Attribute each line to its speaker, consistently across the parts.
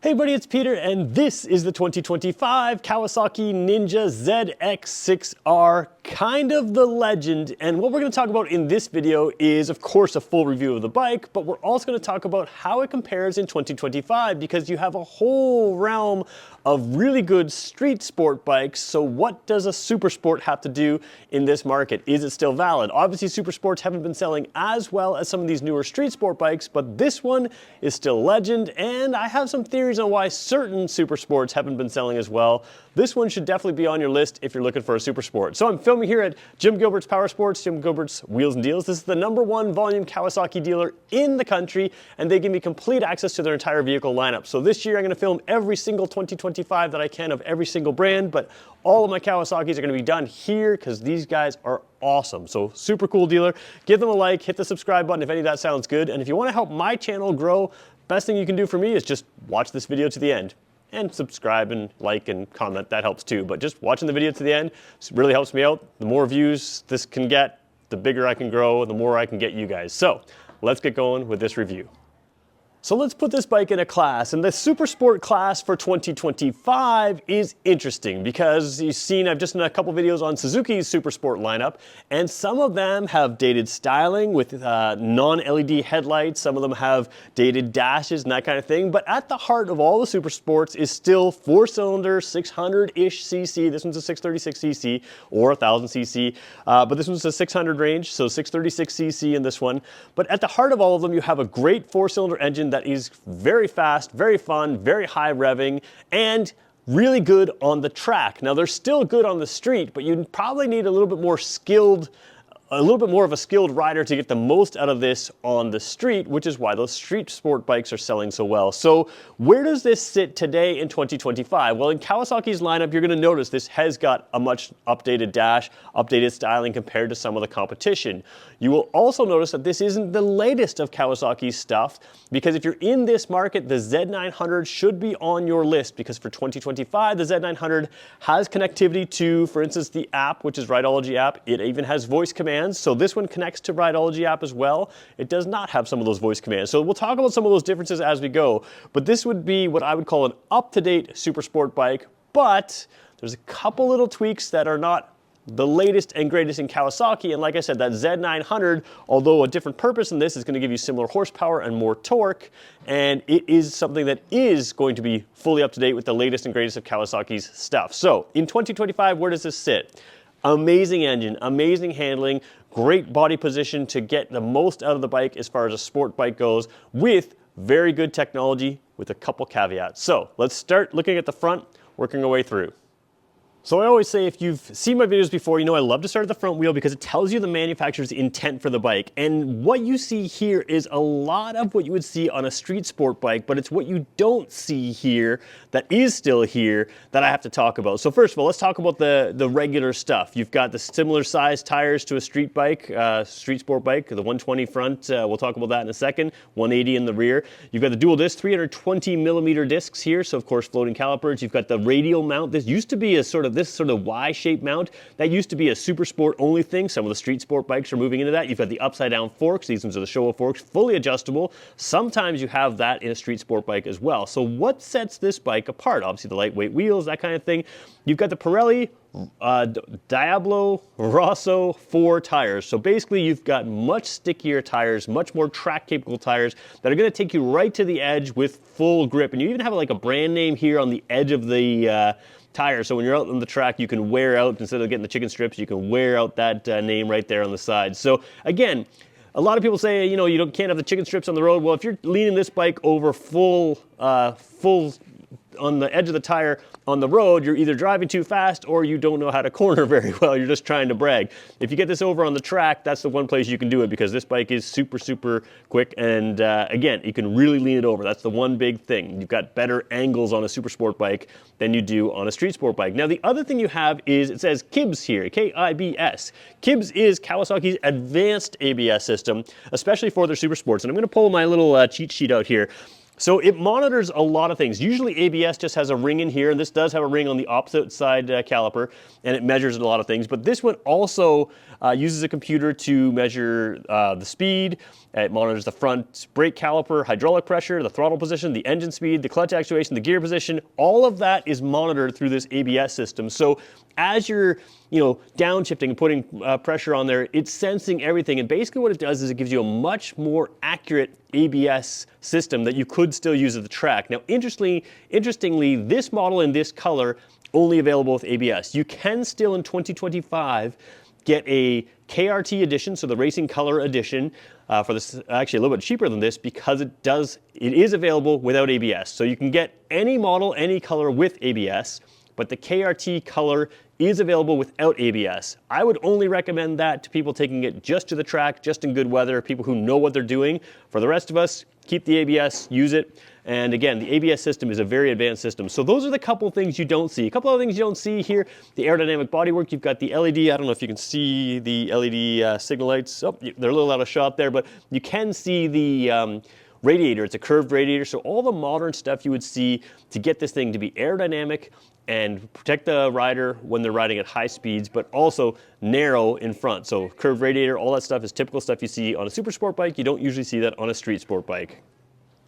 Speaker 1: Hey buddy, it's Peter, and this is the 2025 Kawasaki Ninja ZX-6R, kind of the legend. And what we're going to talk about in this video is, of course, a full review of the bike, but we're also going to talk about how it compares in 2025, because you have a whole realm of really good street sport bikes. So what does a SuperSport have to do in this market? Is it still valid? Obviously, SuperSports haven't been selling as well as some of these newer street sport bikes, but this one is still legend, and I have some theories on why certain SuperSports haven't been selling as well. This one should definitely be on your list if you're looking for a SuperSport. So I'm filming here at Jim Gilbert's Power Sports, Jim Gilbert's Wheels and Deals. This is the #1 volume Kawasaki dealer in the country, and they give me complete access to their entire vehicle lineup. So this year I'm going to film every single 2025 that I can of every single brand, but all of my Kawasaki's are going to be done here because these guys are awesome. So super cool dealer. Give them a like, hit the subscribe button if any of that sounds good. And if you want to help my channel grow, best thing you can do for me is just watch this video to the end. And subscribe and like and comment, that helps too. But just watching the video to the end really helps me out. The more views this can get, the bigger I can grow, the more I can get you guys. So let's get going with this review. So let's put this bike in a class, and the SuperSport class for 2025 is interesting because you've seen, I've just done a couple videos on Suzuki's SuperSport lineup, and some of them have dated styling with non-LED headlights, some of them have dated dashes and that kind of thing, but at the heart of all the SuperSports is still 4-cylinder, 600-ish cc, this one's a 636 cc or 1000 cc, but this one's a 600 range, so 636 cc in this one. But at the heart of all of them, you have a great 4-cylinder engine that is very fast, very fun, very high revving, and really good on the track. Now they're still good on the street, but you probably need a little bit more of a skilled rider to get the most out of this on the street, which is why those street sport bikes are selling so well. So where does this sit today in 2025? Well, in Kawasaki's lineup, you're going to notice this has got a much updated dash, updated styling compared to some of the competition. You will also notice that this isn't the latest of Kawasaki's stuff, because if you're in this market, the Z900 should be on your list, because for 2025, the Z900 has connectivity to, for instance, the app, which is Rideology app. It even has voice commands. So this one connects to Rideology app as well. It does not have some of those voice commands. So we'll talk about some of those differences as we go. But this would be what I would call an up-to-date SuperSport bike. But there's a couple little tweaks that are not the latest and greatest in Kawasaki. And like I said, that Z900, although a different purpose than this, is going to give you similar horsepower and more torque. And it is something that is going to be fully up to date with the latest and greatest of Kawasaki's stuff. So in 2025, where does this sit? Amazing engine, amazing handling, great body position to get the most out of the bike as far as a sport bike goes, with very good technology with a couple caveats. So let's start looking at the front, working our way through. So I always say, if you've seen my videos before, you know I love to start at the front wheel because it tells you the manufacturer's intent for the bike. And what you see here is a lot of what you would see on a street sport bike, but it's what you don't see here that is still here that I have to talk about. So first of all, let's talk about the regular stuff. You've got the similar size tires to a street bike, street sport bike, the 120 front, we'll talk about that in a second, 180 in the rear. You've got the dual disc, 320 millimeter discs here, so of course floating calipers. You've got the radial mount. This used to be this sort of Y-shaped mount. That used to be a SuperSport only thing. Some of the street sport bikes are moving into that. You've got the upside down forks. These ones are the Showa forks, fully adjustable. Sometimes you have that in a street sport bike as well. So what sets this bike apart? Obviously the lightweight wheels, that kind of thing. You've got the Pirelli Diablo Rosso 4 tires. So basically you've got much stickier tires, much more track capable tires that are going to take you right to the edge with full grip. And you even have like a brand name here on the edge of the tire, so when you're out on the track, you can wear out, instead of getting the chicken strips, you can wear out that name right there on the side. So again, a lot of people say, you know, can't have the chicken strips on the road. Well, if you're leaning this bike over full on the edge of the tire on the road, you're either driving too fast or you don't know how to corner very well. You're just trying to brag. If you get this over on the track, that's the one place you can do it, because this bike is super, super quick. And again, you can really lean it over. That's the one big thing. You've got better angles on a super sport bike than you do on a street sport bike. Now, the other thing you have is, it says KIBS here, K-I-B-S. KIBS is Kawasaki's advanced ABS system, especially for their super sports. And I'm going to pull my little cheat sheet out here. So it monitors a lot of things. Usually ABS just has a ring in here, and this does have a ring on the opposite side caliper, and it measures a lot of things. But this one also uses a computer to measure the speed. It monitors the front brake caliper, hydraulic pressure, the throttle position, the engine speed, the clutch actuation, the gear position. All of that is monitored through this ABS system. So as you're downshifting and putting pressure on there, it's sensing everything. And basically what it does is it gives you a much more accurate ABS system that you could still use at the track. Now, interestingly, this model in this color only available with ABS. You can still in 2025 get a KRT edition, so the racing color edition, for this actually a little bit cheaper than this because it is available without ABS. So you can get any model, any color with ABS, but the KRT color is available without ABS. I would only recommend that to people taking it just to the track, just in good weather, people who know what they're doing. For the rest of us, keep the ABS, use it. And again, the ABS system is a very advanced system. So those are the couple things you don't see. A couple other things you don't see here, the aerodynamic bodywork. You've got the LED, I don't know if you can see the LED signal lights. Oh, they're a little out of shot there, but you can see the radiator. It's a curved radiator. So all the modern stuff you would see to get this thing to be aerodynamic and protect the rider when they're riding at high speeds, but also narrow in front. So curved radiator, all that stuff is typical stuff you see on a super sport bike. You don't usually see that on a street sport bike.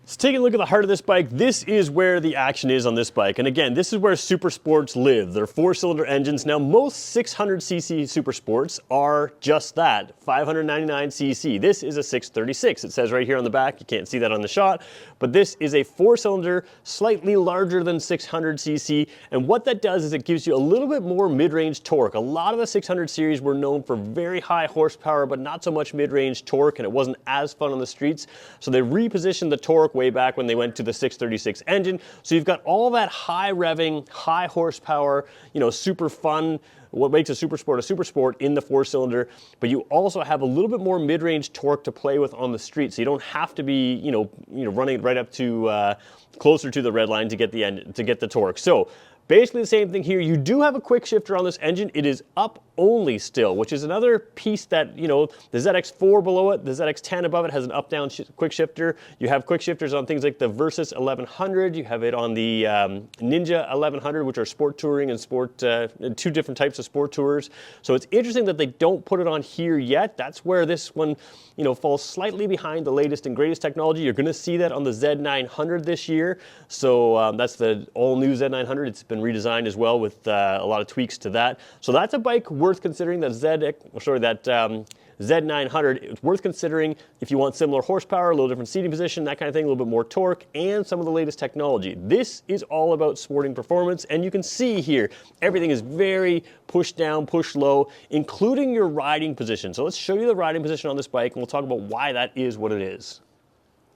Speaker 1: So taking a look at the heart of this bike, this is where the action is on this bike. And again, this is where super sports live. They're 4-cylinder engines. Now, most 600cc super sports are just that, 599cc. This is a 636. It says right here on the back, you can't see that on the shot, but this is a 4-cylinder, slightly larger than 600cc. And what that does is it gives you a little bit more mid-range torque. A lot of the 600 series were known for very high horsepower, but not so much mid-range torque, and it wasn't as fun on the streets. So they repositioned the torque way back when they went to the 636 engine. So you've got all that high revving, high horsepower, super fun, what makes a super sport in the 4-cylinder, but you also have a little bit more mid-range torque to play with on the street. So you don't have to be, running right up to closer to the red line to get the torque. So basically the same thing here. You do have a quick shifter on this engine. It is up only still, which is another piece that, the ZX-4 below it, the ZX-10 above it has an up-down quick shifter. You have quick shifters on things like the Versys 1100. You have it on the Ninja 1100, which are sport touring and sport, two different types of sport tours. So it's interesting that they don't put it on here yet. That's where this one, falls slightly behind the latest and greatest technology. You're going to see that on the Z900 this year. So that's the all-new Z900. It's been redesigned as well with a lot of tweaks to that. So that's a bike worth considering. That Z900. It's worth considering if you want similar horsepower, a little different seating position, that kind of thing, a little bit more torque, and some of the latest technology. This is all about sporting performance, and you can see here, everything is very push down, push low, including your riding position. So let's show you the riding position on this bike, and we'll talk about why that is what it is.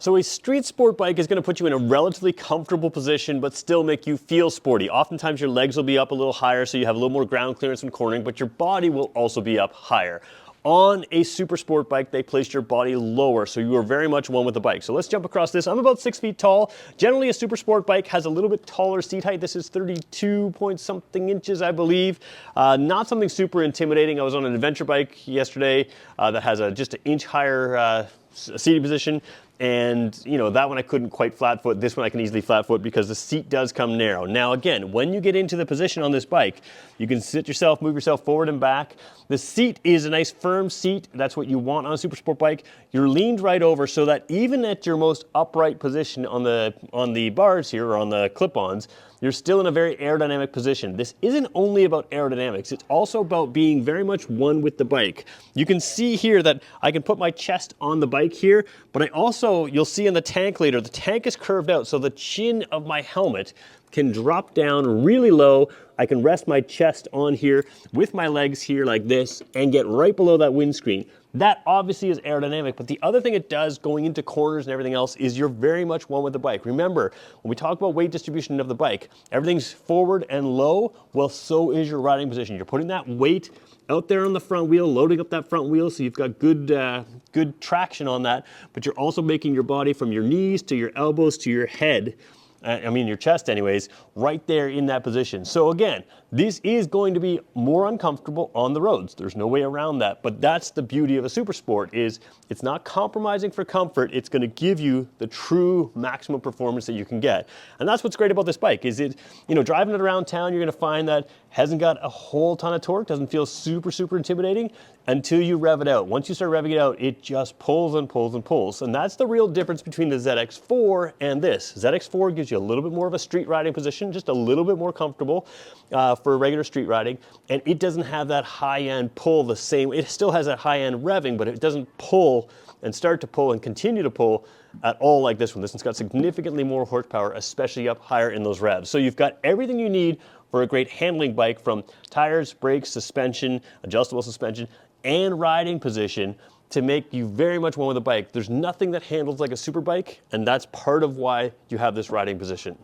Speaker 1: So a street sport bike is going to put you in a relatively comfortable position, but still make you feel sporty. Oftentimes your legs will be up a little higher, so you have a little more ground clearance when cornering, but your body will also be up higher. On a super sport bike, they placed your body lower, so you are very much one with the bike. So let's jump across this. I'm about 6 feet tall. Generally, a super sport bike has a little bit taller seat height. This is 32 point something inches, I believe. Not something super intimidating. I was on an adventure bike yesterday that has just an inch higher seating position. And that one I couldn't quite flat foot. This one I can easily flat foot because the seat does come narrow. Now again, when you get into the position on this bike, you can sit yourself, move yourself forward and back. The seat is a nice firm seat. That's what you want on a super sport bike. You're leaned right over so that even at your most upright position on the bars here, or on the clip-ons, you're still in a very aerodynamic position. This isn't only about aerodynamics, it's also about being very much one with the bike. You can see here that I can put my chest on the bike here, but I also, you'll see in the tank later, the tank is curved out, so the chin of my helmet can drop down really low. I can rest my chest on here with my legs here like this and get right below that windscreen. That obviously is aerodynamic, but the other thing it does going into corners and everything else is you're very much one with the bike. Remember, when we talk about weight distribution of the bike, everything's forward and low, well, so is your riding position. You're putting that weight out there on the front wheel, loading up that front wheel so you've got good traction on that, but you're also making your body from your knees to your elbows to your head I mean your chest anyways, right there in that position. So again, this is going to be more uncomfortable on the roads. There's no way around that, but that's the beauty of a SuperSport is it's not compromising for comfort. It's going to give you the true maximum performance that you can get. And that's what's great about this bike is it, you know, driving it around town, you're going to find that hasn't got a whole ton of torque, doesn't feel super intimidating until you rev it out. Once you start revving it out, it just pulls and pulls and pulls. And that's the real difference between the ZX-4 and this. ZX-4 gives you a little bit more of a street riding position, just a little bit more comfortable for regular street riding. And it doesn't have that high-end pull the same. It still has that high-end revving, but it doesn't pull and start to pull and continue to pull at all like this one. This one's got significantly more horsepower, especially up higher in those revs. So you've got everything you need for a great handling bike, from tires, brakes, suspension, adjustable suspension, and riding position to make you very much one with the bike. There's nothing that handles like a super bike, and that's part of why you have this riding position.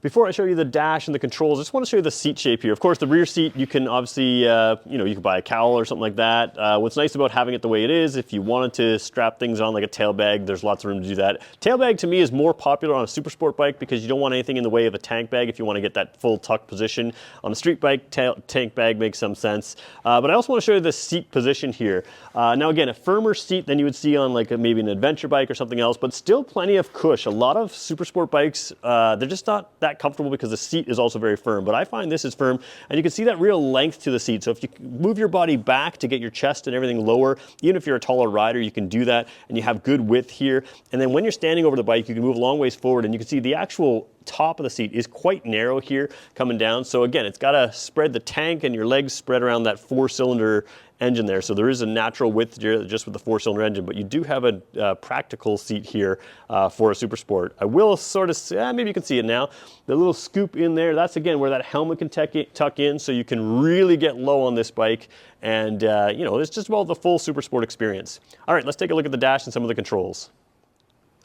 Speaker 1: Before I show you the dash and the controls, I just want to show you the seat shape here. Of course, the rear seat, you can obviously, you know, you can buy a cowl or something like that. What's nice about having it the way it is, if you wanted to strap things on like a tail bag, there's lots of room to do that. Tail bag to me is more popular on a SuperSport bike because you don't want anything in the way of a tank bag if you want to get that full tuck position. On a street bike, tank bag makes some sense. But I also want to show you the seat position here. Now again, a firmer seat than you would see on like maybe an adventure bike or something else, but still plenty of cush. A lot of SuperSport bikes, they're just not that comfortable because the seat is also very firm, but I find this is firm, and you can see that real length to the seat. So if you move your body back to get your chest and everything lower, even if you're a taller rider, you can do that, and you have good width here. And then when you're standing over the bike, you can move a long ways forward, and you can see the actual top of the seat is quite narrow here coming down. So again, it's got to spread the tank and your legs spread around that 4-cylinder engine there. So there is a natural width just with the 4-cylinder engine, but you do have a practical seat here for a SuperSport. I will sort of say, maybe you can see it now, the little scoop in there, that's again where that helmet can tuck in, so you can really get low on this bike. And you know, it's just about the full SuperSport experience. All right, let's take a look at the dash and some of the controls.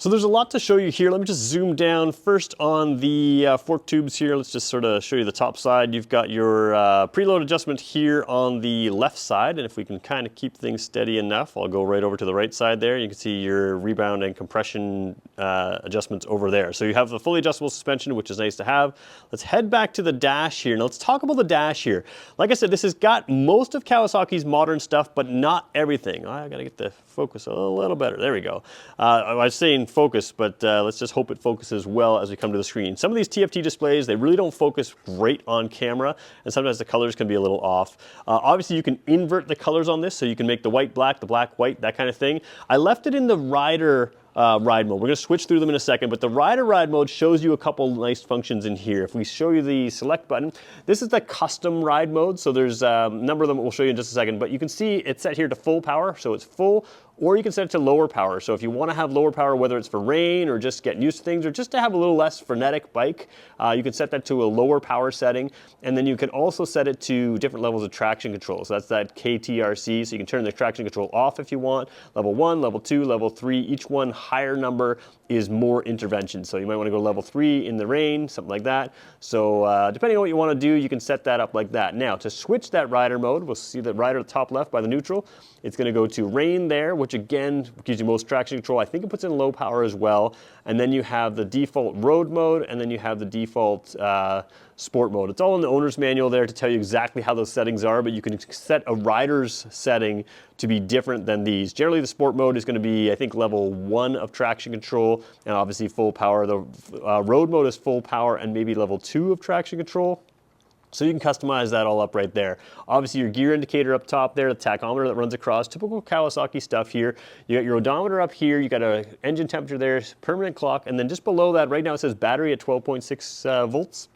Speaker 1: So there's a lot to show you here. Let me just zoom down first on the fork tubes here. Let's just sort of show you the top side. You've got your preload adjustment here on the left side, and if we can kind of keep things steady enough, I'll go right over to the right side there. You can see your rebound and compression adjustments over there. So you have the fully adjustable suspension, which is nice to have. Let's head back to the dash here. Now let's talk about the dash here. Like I said, this has got most of Kawasaki's modern stuff, but not everything. I gotta get the focus a little better. There we go. I was saying focus, but let's just hope it focuses well as we come to the screen. Some of these TFT displays, they really don't focus great on camera, and sometimes the colors can be a little off. Obviously, you can invert the colors on this, so you can make the white black, the black white, that kind of thing. I left it in the rider ride mode. We're going to switch through them in a second, but the rider ride mode shows you a couple nice functions in here. If we show you the select button, this is the custom ride mode, so there's a number of them we'll show you in just a second, but you can see it's set here to full power, so it's full, or you can set it to lower power. So if you want to have lower power, whether it's for rain or just getting used to things or just to have a little less frenetic bike, you can set that to a lower power setting. And then you can also set it to different levels of traction control. So that's that KTRC. So you can turn the traction control off if you want. Level 1, level 2, level 3. Each one higher number is more intervention. So you might want to go level 3 in the rain, something like that. So depending on what you want to do, you can set that up like that. Now to switch that rider mode, we'll see the rider at the top left by the neutral. It's going to go to rain there, which again gives you most traction control. I think it puts in low power as well. And then you have the default road mode, and then you have the default sport mode. It's all in the owner's manual there to tell you exactly how those settings are, but you can set a rider's setting to be different than these. Generally, the sport mode is going to be, I think, level 1 of traction control, and obviously full power. The road mode is full power and maybe level 2 of traction control. So you can customize that all up right there. Obviously your gear indicator up top there, the tachometer that runs across, typical Kawasaki stuff here. You got your odometer up here, you got an engine temperature there, permanent clock, and then just below that, right now it says battery at 12.6 volts.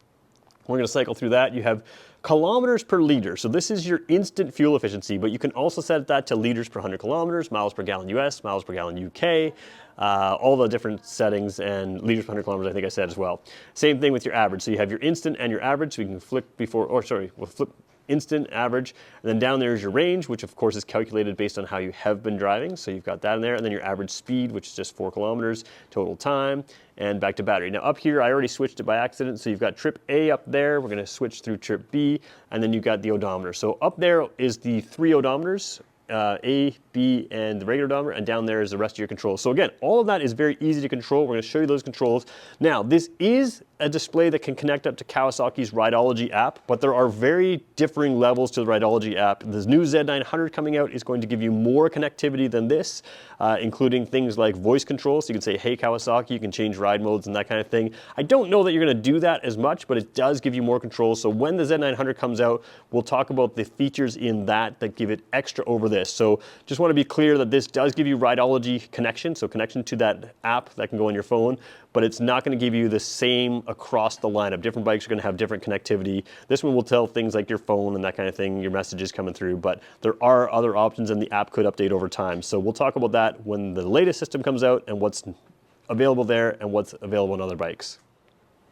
Speaker 1: We're going to cycle through that. You have kilometers per liter. So this is your instant fuel efficiency, but you can also set that to liters per 100 kilometers, miles per gallon US, miles per gallon UK, all the different settings, and liters per 100 kilometers I think I said as well. Same thing with your average. So you have your instant and your average, so we can flip we'll flip instant, average, and then down there is your range, which of course is calculated based on how you have been driving. So you've got that in there, and then your average speed, which is just 4 kilometers, total time, and back to battery. Now up here, I already switched it by accident, so you've got trip A up there. We're gonna switch through trip B, and then you've got the odometer. So up there is the 3 odometers, A, B, and the regular odometer, and down there is the rest of your controls. So again, all of that is very easy to control. We're going to show you those controls. Now, this is a display that can connect up to Kawasaki's Rideology app, but there are very differing levels to the Rideology app. This new Z900 coming out is going to give you more connectivity than this, including things like voice control. So you can say, hey Kawasaki, you can change ride modes and that kind of thing. I don't know that you're going to do that as much, but it does give you more control. So when the Z900 comes out, we'll talk about the features in that give it extra over this. So just want to be clear that this does give you Rideology connection, so connection to that app that can go on your phone, but it's not going to give you the same across the lineup. Different bikes are going to have different connectivity. This one will tell things like your phone and that kind of thing, your messages coming through, but there are other options and the app could update over time. So we'll talk about that when the latest system comes out and what's available there and what's available on other bikes.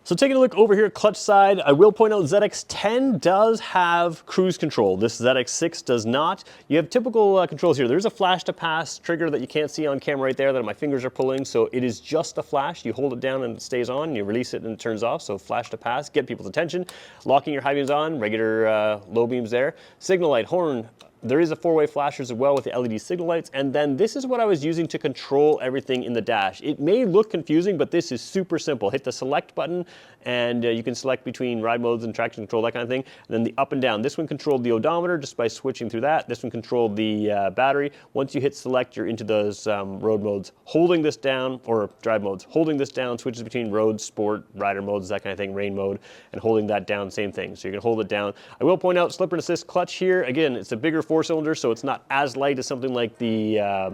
Speaker 1: So taking a look over here, clutch side, I will point out ZX-10 does have cruise control. This ZX-6 does not. You have typical controls here. There's a flash to pass trigger that you can't see on camera right there that my fingers are pulling. So it is just a flash. You hold it down and it stays on. You release it and it turns off. So flash to pass, get people's attention. Locking your high beams on, regular low beams there. Signal light, horn. There is a four-way flasher as well with the LED signal lights, and then this is what I was using to control everything in the dash. It may look confusing, but this is super simple. Hit the select button, and you can select between ride modes and traction control, that kind of thing. And then the up and down. This one controlled the odometer just by switching through that. This one controlled the battery. Once you hit select, you're into those road modes. Holding this down, or drive modes, holding this down switches between road, sport, rider modes, that kind of thing, rain mode, and holding that down, same thing. So you can hold it down. I will point out slipper and assist clutch here. Again, it's a bigger four-cylinder, so it's not as light as something like the, I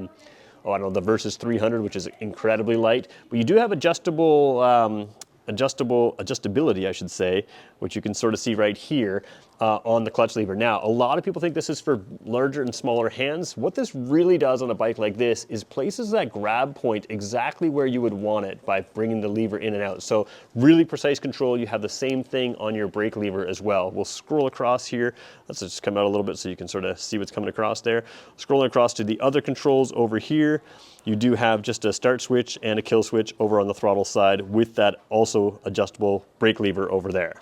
Speaker 1: don't know, the Versus 300, which is incredibly light. But you do have adjustability, I should say, which you can sort of see right here on the clutch lever. Now, a lot of people think this is for larger and smaller hands. What this really does on a bike like this is places that grab point exactly where you would want it by bringing the lever in and out. So really precise control. You have the same thing on your brake lever as well. We'll scroll across here. Let's just come out a little bit so you can sort of see what's coming across there. Scrolling across to the other controls over here. You do have just a start switch and a kill switch over on the throttle side with that also adjustable brake lever over there.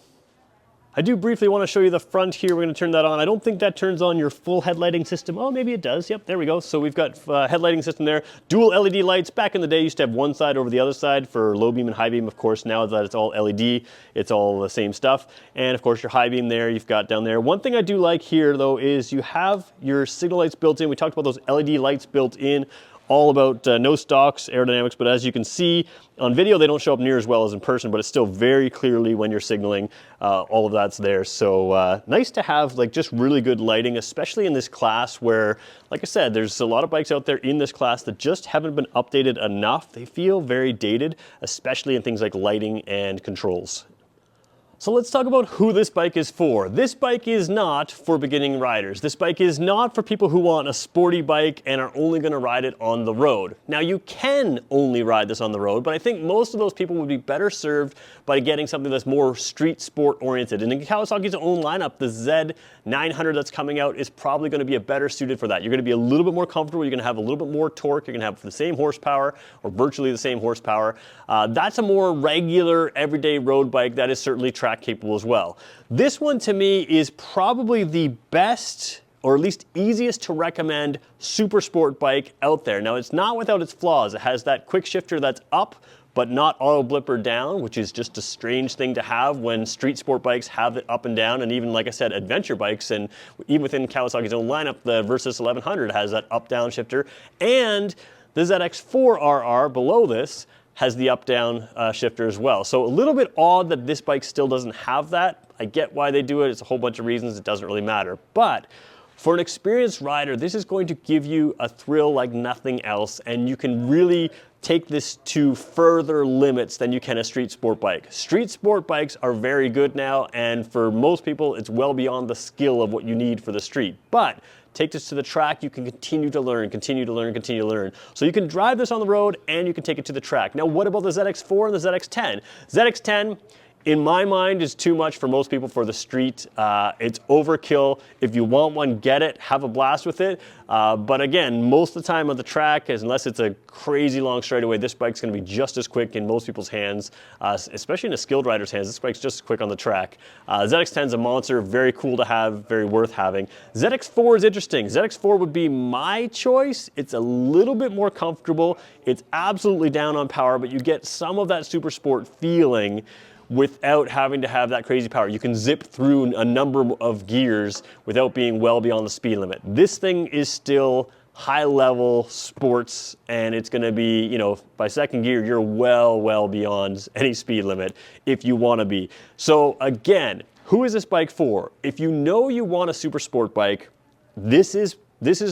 Speaker 1: I do briefly want to show you the front here. We're going to turn that on. I don't think that turns on your full headlighting system. Oh, maybe it does. Yep, there we go. So we've got headlighting system there. Dual LED lights. Back in the day, you used to have one side over the other side for low beam and high beam. Of course, now that it's all LED, it's all the same stuff. And of course, your high beam there, you've got down there. One thing I do like here, though, is you have your signal lights built in. We talked about those LED lights built in. All about no stocks, aerodynamics, but as you can see on video, they don't show up near as well as in person, but it's still very clearly when you're signaling, all of that's there. So nice to have like just really good lighting, especially in this class where, like I said, there's a lot of bikes out there in this class that just haven't been updated enough. They feel very dated, especially in things like lighting and controls. So let's talk about who this bike is for. This bike is not for beginning riders. This bike is not for people who want a sporty bike and are only going to ride it on the road. Now you can only ride this on the road, but I think most of those people would be better served by getting something that's more street sport oriented. And in Kawasaki's own lineup, the Z900 that's coming out is probably going to be a better suited for that. You're going to be a little bit more comfortable. You're going to have a little bit more torque. You're going to have the same horsepower or virtually the same horsepower. That's a more regular everyday road bike that is certainly track capable as well. This one to me is probably the best or at least easiest to recommend super sport bike out there. Now it's not without its flaws. It has that quick shifter that's up but not auto blipper down, which is just a strange thing to have when street sport bikes have it up and down, and even, like I said, adventure bikes, and even within Kawasaki's own lineup, the Versus 1100 has that up-down shifter, and the ZX-4RR below this has the up-down shifter as well. So a little bit odd that this bike still doesn't have that. I get why they do it. It's a whole bunch of reasons. It doesn't really matter. But for an experienced rider, this is going to give you a thrill like nothing else, and you can really take this to further limits than you can a street sport bike. Street sport bikes are very good now, and for most people, it's well beyond the skill of what you need for the street. But take this to the track, you can continue to learn, continue to learn, continue to learn. So you can drive this on the road and you can take it to the track. Now, what about the ZX-4 and the ZX-10? ZX-10 in my mind, is too much for most people for the street. It's overkill. If you want one, get it, have a blast with it. But again, most of the time on the track, unless it's a crazy long straightaway, this bike's gonna be just as quick in most people's hands, especially in a skilled rider's hands. This bike's just as quick on the track. ZX-10 is a monster, very cool to have, very worth having. ZX-4 is interesting. ZX-4 would be my choice. It's a little bit more comfortable. It's absolutely down on power, but you get some of that SuperSport feeling without having to have that crazy power. You can zip through a number of gears without being well beyond the speed limit. This thing is still high level sports, and it's gonna be, you know, by second gear, you're well beyond any speed limit if you wanna be. So again, who is this bike for? If you know you want a super sport bike, this is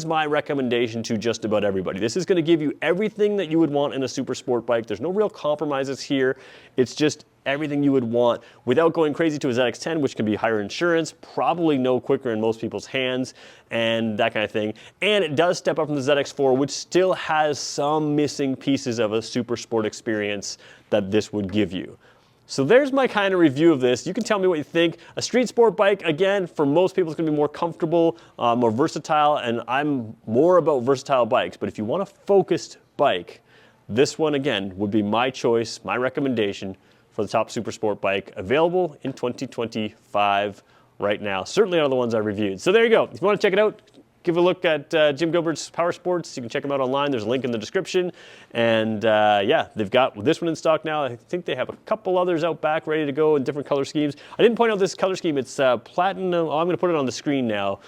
Speaker 1: my recommendation to just about everybody. This is gonna give you everything that you would want in a super sport bike. There's no real compromises here. It's just everything you would want without going crazy to a ZX-10, which can be higher insurance, probably no quicker in most people's hands, and that kind of thing. And it does step up from the ZX-4, which still has some missing pieces of a super sport experience that this would give you. So there's my kind of review of this. You can tell me what you think. A street sport bike, again, for most people, it's gonna be more comfortable, more versatile, and I'm more about versatile bikes. But if you want a focused bike, this one, again, would be my choice, my recommendation for the top super sport bike, available in 2025 right now. Certainly are the ones I reviewed. So there you go. If you want to check it out, give a look at Jim Gilbert's Power Sports. You can check them out online. There's a link in the description. And yeah, they've got this one in stock now. I think they have a couple others out back ready to go in different color schemes. I didn't point out this color scheme. It's platinum. Oh, I'm going to put it on the screen now.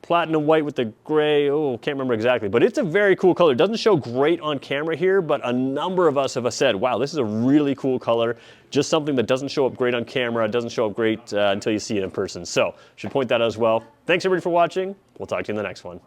Speaker 1: Platinum white with the gray, oh, can't remember exactly, but it's a very cool color. It doesn't show great on camera here, but a number of us have said, wow, this is a really cool color. Just something that doesn't show up great on camera. It doesn't show up great until you see it in person. So, should point that out as well. Thanks everybody for watching. We'll talk to you in the next one.